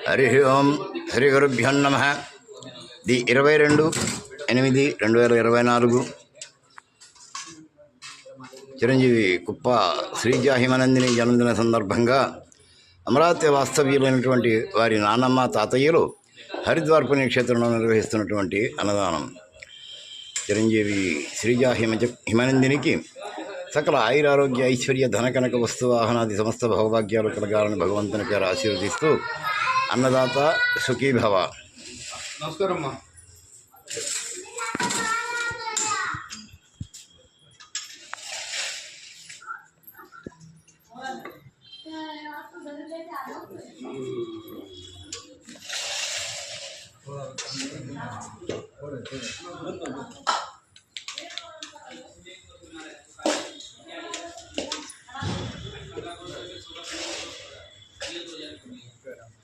హరి ఓం శ్రీ గురుభ్యో నమః. 22/8/2024 చిరంజీవి కుప్ప శ్రీజా హిమనందిని జన్మదిన సందర్భంగా అమరావతి వాస్తవ్యులైనటువంటి వారి నాన్నమ్మ తాతయ్యలు హరిద్వార్ పుణ్యక్షేత్రంలో నిర్వహిస్తున్నటువంటి అన్నదానం. చిరంజీవి శ్రీజా హిమనందినికి సకల ఆయురారోగ్య ఐశ్వర్య ధనకనక వస్తువాహనాది సమస్త భవభాగ్యాలు కలగాలని భగవంతుని పేరు ఆశీర్వదిస్తూ అన్నదాత సుఖీభవ. నమస్కారం అమ్మా.